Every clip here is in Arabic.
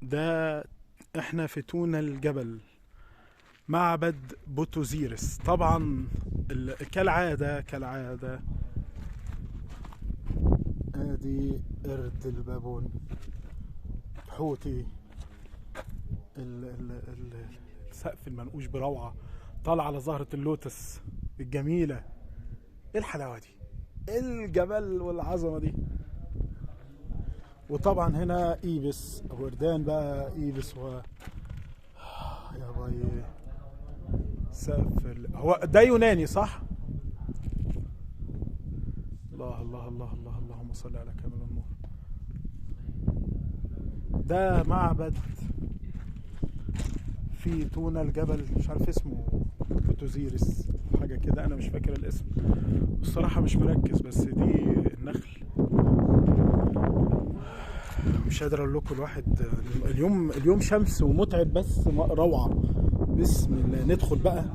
ده احنا في تونة الجبل، معبد بوتوزيرس طبعا. كالعادة كالعادة، ادي قرد البابون، حوتي، السقف المنقوش بروعة، طالع على زهرة اللوتس الجميلة. ايه الحلاوة دي، إيه الجمال والعظمة دي. وطبعا هنا ايبس، وردان بقى ايبس يا باي. سقف هو ده يوناني صح؟ الله الله الله الله، اللهم صل على كامل النور. ده معبد في تونة الجبل، مش عارف اسمه، بوتوزيرس حاجة كده، أنا مش فاكر الاسم الصراحة، مش مركز. بس دي النخل، مش قادر أقول لكم. الواحد اليوم شمس ومتعب، بس روعة. بسم الله، ندخل بقى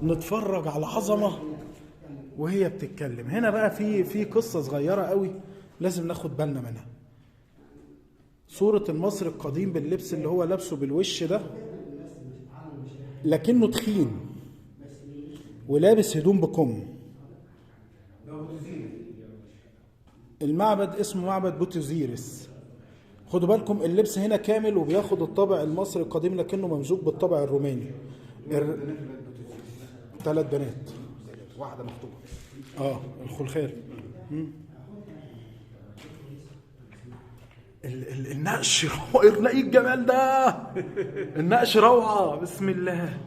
نتفرج على عظمة وهي بتتكلم. هنا بقى في قصة صغيرة قوي لازم ناخد بالنا منها. صورة المصري القديم باللبس اللي هو لابسه بالوش ده، لكنه تخين ولابس هدوم بكم. المعبد اسمه معبد بوتوزيرس. خدوا بالكم، اللبس هنا كامل وبياخد الطابع المصري القديم لكنه ممزوج بالطابع الروماني. ثلاث بنات، واحدة مخطوبة. الخلخال. النقش ايه الجمال ده، النقش روعة. بسم الله،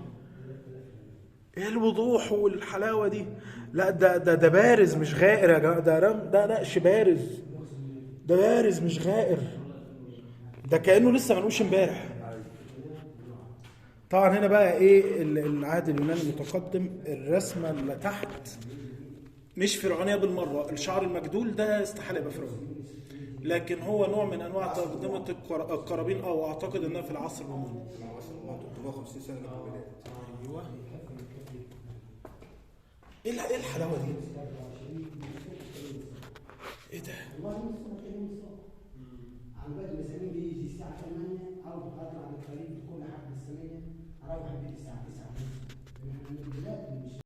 ايه الوضوح والحلاوة دي. لا ده بارز مش غائر يا جماعة. ده نقش بارز، ده بارز مش غائر. ده كأنه لسه منقوش امبارح. طبعا هنا بقى ايه العهد اليوناني المتقدم. الرسمة اللي تحت مش فرعونية بالمرة. الشعر المجدول ده استحالة يبقى فرعوني، لكن هو نوع من انواع تقدمة القرابين، او اعتقد انها في العصر الروماني. 350 سنة قبل الميلاد. ايوه. ايه الحلاوة دي، ايه ده. عن باقي المسامين بيجي الساعة 8 أو بقدر عن الطريق في كل حفلة سنية أروح البيت الساعة 9 ونص. من البلاد مش